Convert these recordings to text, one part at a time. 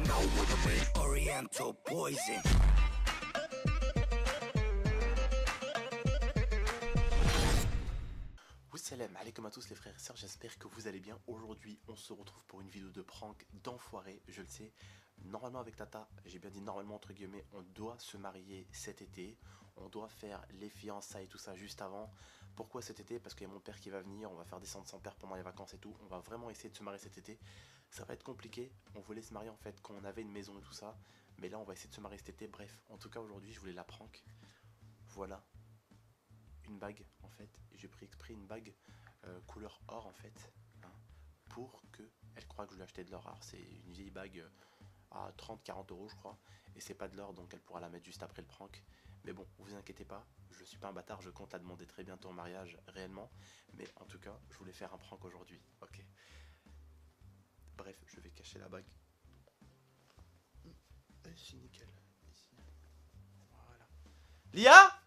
know what I mean. Oriental poison. Salam alaikum à tous les frères et sœurs, j'espère que vous allez bien. Aujourd'hui on se retrouve pour une vidéo de prank d'enfoiré, je le sais. Normalement avec Tata, j'ai bien dit normalement entre guillemets, on doit se marier cet été. On doit faire les fiançailles et tout ça juste avant. Pourquoi cet été? Parce qu'il y a mon père qui va venir, on va faire descendre son père pendant les vacances et tout. On va vraiment essayer de se marier cet été. Ça va être compliqué, on voulait se marier en fait quand on avait une maison et tout ça. Mais là on va essayer de se marier cet été, bref. En tout cas aujourd'hui je voulais la prank. Voilà. Une bague en fait, et j'ai pris exprès une bague couleur or en fait, hein, pour que elle croit que je lui ai acheté de l'or. Alors c'est une vieille bague à 30-40 euros je crois, et c'est pas de l'or donc elle pourra la mettre juste après le prank. Mais bon, vous inquiétez pas, je suis pas un bâtard, je compte la demander très bientôt en mariage réellement, mais en tout cas je voulais faire un prank aujourd'hui, ok. Bref, je vais cacher la bague. C'est nickel. Ici. Voilà. Lia,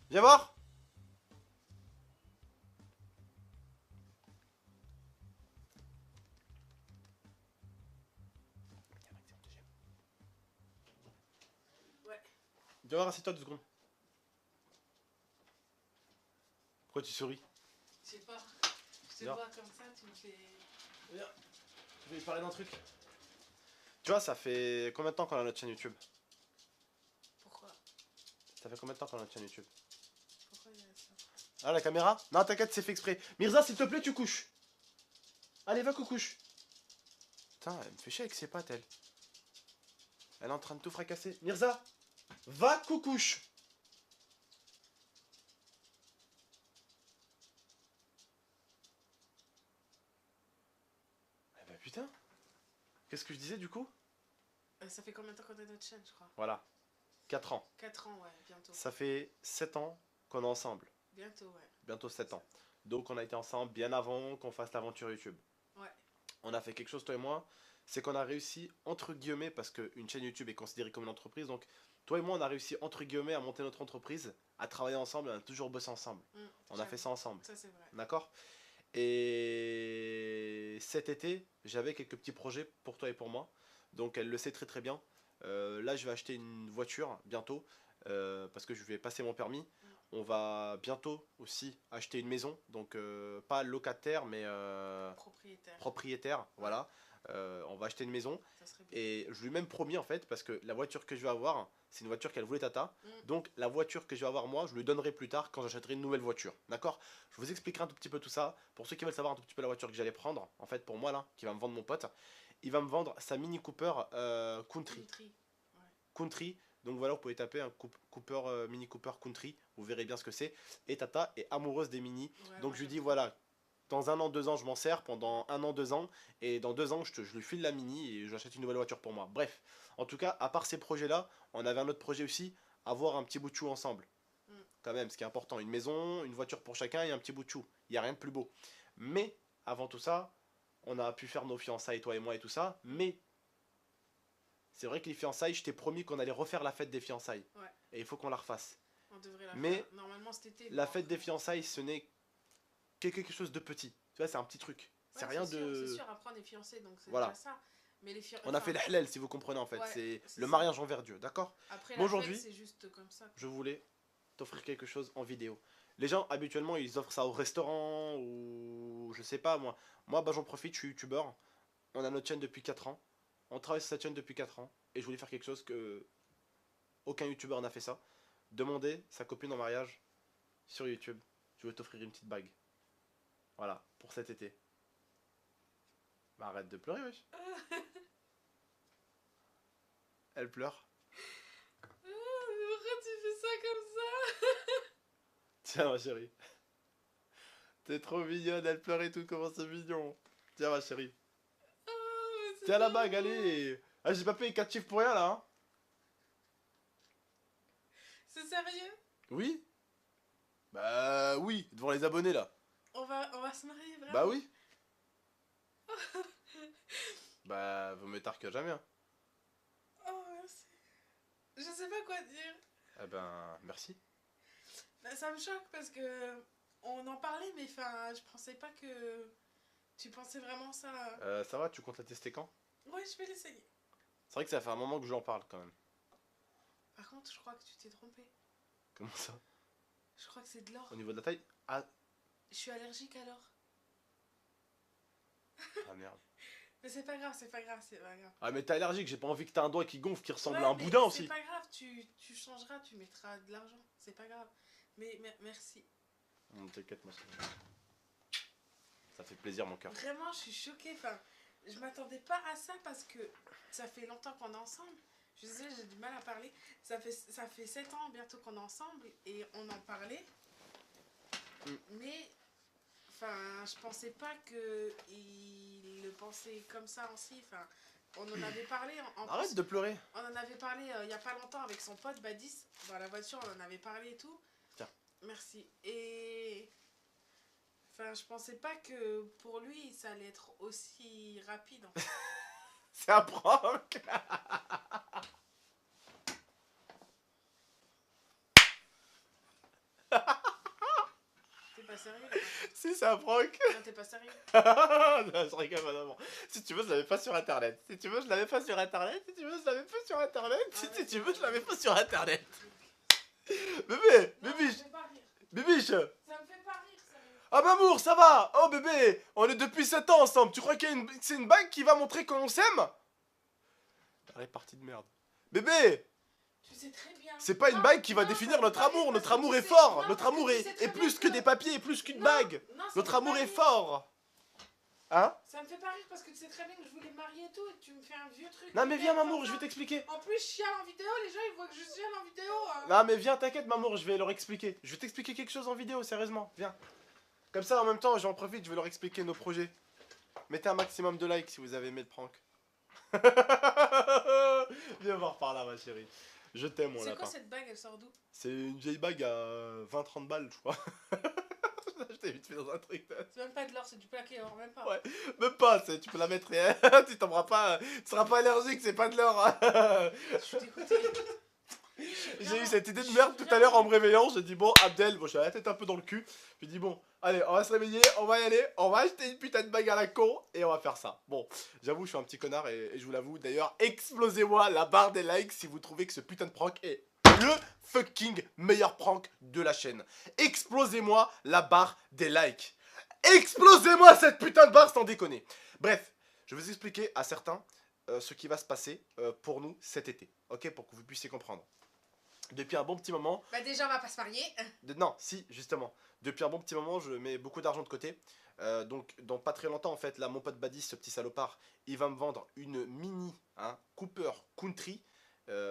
viens voir. Ouais. Viens voir, assieds-toi 2 secondes. Pourquoi tu souris? Je sais pas. Je te Viens. vois comme ça, tu me fais. Viens, je vais lui parler d'un truc. Tu vois, ça fait combien de temps qu'on a notre chaîne YouTube? Pourquoi? Ça fait combien de temps qu'on a notre chaîne YouTube? Pourquoi il y a ça? Ah, la caméra? Non, t'inquiète, c'est fait exprès. Mirza, s'il te plaît, tu couches. Allez, va, couche. Putain, elle me fait chier avec ses pattes, elle. Elle est en train de tout fracasser. Mirza, va, couche. Eh bah putain. Qu'est-ce que je disais du coup? Ça fait combien de temps qu'on a notre chaîne, je crois? Voilà. 4 ans. 4 ans, ouais, bientôt. Ça fait 7 ans qu'on est ensemble. Bientôt, ouais. Bientôt 7 ans. Donc on a été ensemble bien avant qu'on fasse l'aventure YouTube. Ouais. On a fait quelque chose toi et moi, c'est qu'on a réussi entre guillemets, parce qu'une chaîne YouTube est considérée comme une entreprise, donc toi et moi on a réussi entre guillemets à monter notre entreprise, à travailler ensemble, on a toujours bossé ensemble. On a fait ça ensemble. Ça c'est vrai. D'accord? Et cet été, j'avais quelques petits projets pour toi et pour moi. Donc elle le sait très très bien. Là je vais acheter une voiture bientôt, parce que je vais passer mon permis. On va bientôt aussi acheter une maison, donc pas locataire mais propriétaire, voilà. On va acheter une maison, Ça serait bien. et je lui ai même promis en fait, parce que la voiture que je vais avoir, c'est une voiture qu'elle voulait Tata. Donc la voiture que je vais avoir moi, je lui donnerai plus tard quand j'achèterai une nouvelle voiture, d'accord? Je vous expliquerai un tout petit peu tout ça, pour ceux qui veulent savoir un tout petit peu la voiture que j'allais prendre, en fait pour moi là, qui va me vendre mon pote. Il va me vendre sa Mini Cooper Country. Country. Donc voilà, vous pouvez taper un Cooper, Mini Cooper Country, vous verrez bien ce que c'est. Et Tata est amoureuse des Mini. Ouais, Donc je lui dis voilà, dans 1 an, 2 ans je m'en sers, pendant 1 an, 2 ans, et dans 2 ans je lui file la Mini et j'achète une nouvelle voiture pour moi. Bref, en tout cas, à part ces projets là, on avait un autre projet aussi, avoir un petit bout de chou ensemble. Quand même, ce qui est important, une maison, une voiture pour chacun et un petit bout de chou. Il n'y a rien de plus beau. Mais, avant tout ça, on a pu faire nos fiançailles, toi et moi et tout ça, mais c'est vrai que les fiançailles, je t'ai promis qu'on allait refaire la fête des fiançailles. Ouais. Et il faut qu'on la refasse. On devrait la Mais faire normalement cet été. la fête des fiançailles, ce n'est que quelque chose de petit. Tu vois, c'est un petit truc. C'est rien de... C'est sûr, après on est fiancés, donc c'est Voilà. déjà ça. Mais les On a fait le halal, si vous comprenez en fait. Ouais, c'est c'est le ça. mariage envers Dieu, d'accord? Après Mais la aujourd'hui, fête, c'est juste comme ça. je voulais t'offrir quelque chose en vidéo. Les gens, habituellement, ils offrent ça au restaurant ou... Je sais pas, moi. Moi, bah, j'en profite, je suis youtubeur. On a notre chaîne depuis 4 ans. On travaille sur cette chaîne depuis 4 ans. Et je voulais faire quelque chose que... Aucun youtubeur n'a fait ça. Demander sa copine en mariage sur YouTube. Je vais t'offrir une petite bague. Voilà, pour cet été. Bah arrête de pleurer, wesh. Elle pleure. Pourquoi tu fais ça comme ça? Tiens ma chérie. T'es trop mignonne, elle pleure et tout, comment c'est mignon. Tiens ma chérie. Tiens la bague, allez. Ah, j'ai pas payé 4 chiffres pour rien là, hein. C'est sérieux? Oui. Bah oui, devant les abonnés là. On va se marier vraiment? Bah oui. Bah vaut mieux tard que jamais, hein. Oh merci. Je sais pas quoi dire. Eh ben merci. Bah, ça me choque parce que on en parlait, mais enfin je pensais pas que tu pensais vraiment ça. Ça va, tu comptes la tester quand? Ouais, je vais l'essayer. C'est vrai que ça fait un moment que j'en parle quand même. Par contre, je crois que tu t'es trompé. Comment ça? Je crois que c'est de l'or. Au niveau de la taille? Ah, Je suis allergique à l'or. ah merde. Mais c'est pas grave, c'est pas grave, c'est pas grave. Ah mais t'es allergique, j'ai pas envie que t'aies un doigt qui gonfle, qui ressemble Ouais, à un mais boudin aussi. C'est pas grave, tu changeras, tu mettras de l'argent. C'est pas grave. Mais merci. T'inquiète, ma chérie. Ça fait plaisir, mon cœur. Vraiment, je suis choquée. Enfin, je m'attendais pas à ça parce que ça fait longtemps qu'on est ensemble. Je sais, j'ai du mal à parler. Ça fait 7 ans bientôt qu'on est ensemble et on en parlait. Mais, enfin, je pensais pas qu'il le pensait comme ça aussi. Enfin, on en avait parlé. Arrête plus, de pleurer. on en avait parlé il y a pas longtemps avec son pote Badis. Dans la voiture, on en avait parlé et tout. Tiens. Merci. Et... Enfin, je pensais pas que pour lui, ça allait être aussi rapide. En fait. C'est un prank. T'es pas sérieux là? Si, c'est un prank. Non, t'es pas sérieux. Non, je rigole, madame. Si tu veux, je l'avais pas sur internet. Si tu veux, je l'avais pas sur internet. Si tu veux, je l'avais pas sur internet. Si tu veux, je l'avais pas sur internet. Bébé, Non, bébiche, ça me fait pas rire. bébiche. Ça me fait pas rire, sérieux. Ah Mamour, ça va? Oh bébé, on est depuis 7 ans ensemble. Tu crois qu'il y a c'est une bague qui va montrer qu'on s'aime? Elle est partie de merde. Bébé, Tu sais très bien. c'est pas une bague qui va Non, définir ça notre me fait pas amour. rire Notre parce que amour tu est sais- fort. non, Notre parce que amour tu est sais très plus bien que que- des papiers et plus qu'une Non, bague. non, ça Notre me fait amour pas est rire. fort. Hein? Ça me fait pas rire parce que tu sais très bien que je voulais me marier et tout et tu me fais un vieux truc. Non mais viens comme Mamour, ça. je vais t'expliquer. En plus, je chiale en vidéo, les gens ils voient que je chiale en vidéo. Non mais viens, t'inquiète Mamour, je vais leur expliquer. Je vais t'expliquer quelque chose en vidéo, sérieusement. Viens. Comme ça, en même temps, j'en profite, je vais leur expliquer nos projets. Mettez un maximum de likes si vous avez aimé le prank. Viens voir par là, ma chérie. Je t'aime, mon C'est lapin. quoi cette bague, elle sort d'où? C'est une vieille bague à 20-30 balles, je crois. Je t'ai vite fait dans un truc. C'est même pas de l'or, c'est du plaqué or, même pas. Ouais. Même pas, tu peux la mettre. Tu t'en pas. Tu seras pas allergique, c'est pas de l'or. Je suis dégoûtée. J'ai eu cette idée de merde tout à l'heure en me réveillant. J'ai dit, bon, Abdel, bon, j'avais la tête un peu dans le cul. J'ai dit, bon, allez, on va se réveiller, on va y aller, on va acheter une putain de bague à la con et on va faire ça. Bon, j'avoue, je suis un petit connard et je vous l'avoue. D'ailleurs, explosez-moi la barre des likes si vous trouvez que ce putain de prank est le fucking meilleur prank de la chaîne. Explosez-moi la barre des likes. Explosez-moi cette putain de barre sans déconner. Bref, je vais vous expliquer à certains ce qui va se passer pour nous cet été. Ok, pour que vous puissiez comprendre. Depuis un bon petit moment... Bah déjà on va pas se marier. Non, si, justement. Depuis un bon petit moment, je mets beaucoup d'argent de côté. Donc, dans pas très longtemps, en fait, là, mon pote Badis, ce petit salopard, il va me vendre une mini Cooper Country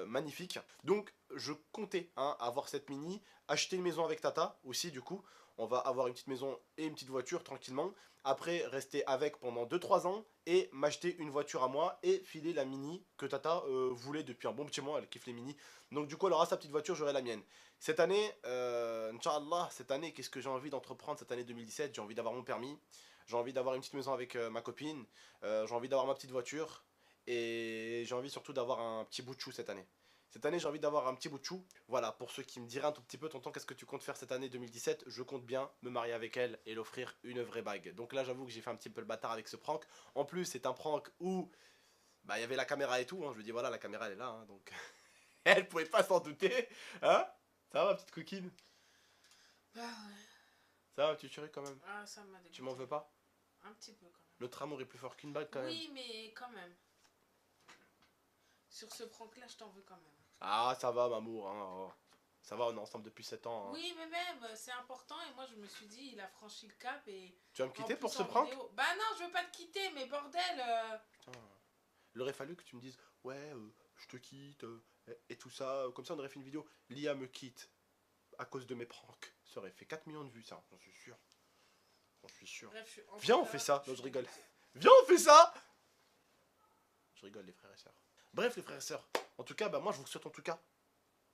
magnifique. Donc, je comptais avoir cette mini, acheter une maison avec Tata aussi, du coup. On va avoir une petite maison et une petite voiture tranquillement. Après, rester avec pendant 2-3 ans et m'acheter une voiture à moi et filer la mini que Tata voulait depuis un bon petit moment. Elle kiffe les mini. Donc du coup, elle aura sa petite voiture, j'aurai la mienne. Cette année, Inch'Allah, cette année, qu'est-ce que j'ai envie d'entreprendre cette année 2017? J'ai envie d'avoir mon permis. J'ai envie d'avoir une petite maison avec ma copine. J'ai envie d'avoir ma petite voiture. Et j'ai envie surtout d'avoir un petit bout de chou cette année. Cette année, j'ai envie d'avoir un petit bout de chou. Voilà, pour ceux qui me diraient un tout petit peu, tonton, qu'est-ce que tu comptes faire cette année 2017? Je compte bien me marier avec elle et l'offrir une vraie bague. Donc là, j'avoue que j'ai fait un petit peu le bâtard avec ce prank. En plus, c'est un prank où bah, il y avait la caméra et tout. Je lui dis, voilà, la caméra, elle est là. Donc, elle pouvait pas s'en douter. Hein? Ça va, ma petite coquine? Bah ouais. Ça va, tu chérie quand même? Ah, ça m'a dégoûté. Tu m'en veux pas? Un petit peu quand même. Notre amour est plus fort qu'une bague quand même. Oui, mais quand même. Sur ce prank là, je t'en veux quand même. Ah, ça va, m'amour. Oh. Ça va, on est ensemble depuis 7 ans. Oui, mais même, c'est important et moi je me suis dit, il a franchi le cap et... Tu vas me quitter en pour plus, ce en prank? vidéo- Bah non, je veux pas te quitter, mais bordel Putain. Il aurait fallu que tu me dises, ouais, je te quitte, et tout ça. Comme ça, on aurait fait une vidéo. Lia me quitte à cause de mes pranks. Ça aurait fait 4 millions de vues, ça, j'en suis sûr. J'en suis sûr. Bref, je suis en Viens, on colère, fait ça. je Non, je suis- rigole. Viens, on fait ça. Je rigole, les frères et sœurs. Bref, les frères et sœurs. En tout cas, bah, moi, je vous souhaite en tout cas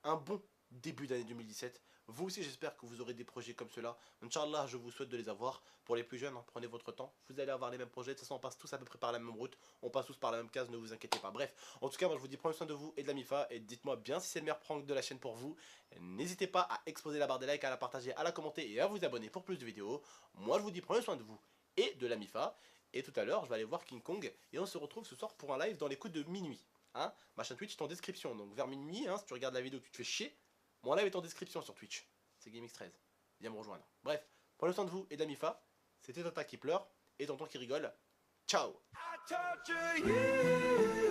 un bon début d'année 2017. Vous aussi, j'espère que vous aurez des projets comme cela. Inch'Allah, je vous souhaite de les avoir. Pour les plus jeunes, prenez votre temps. Vous allez avoir les mêmes projets. De toute façon, on passe tous à peu près par la même route. On passe tous par la même case, ne vous inquiétez pas. Bref, en tout cas, moi, je vous dis prenez soin de vous et de la MIFA. Et dites-moi bien si c'est le meilleur prank de la chaîne pour vous. N'hésitez pas à exploser la barre des likes, à la partager, à la commenter et à vous abonner pour plus de vidéos. Moi, je vous dis prenez soin de vous et de la MIFA. Et tout à l'heure, je vais aller voir King Kong. Et on se retrouve ce soir pour un live dans les coups de minuit. Hein, ma chaîne Twitch est en description. Donc vers minuit, hein, si tu regardes la vidéo que tu te fais chier, mon live est en description sur Twitch. C'est GameX13. Viens me rejoindre. Bref, prenez soin de vous et d'Amifa. C'était Tata qui pleure et tonton qui rigole. Ciao. I torture you.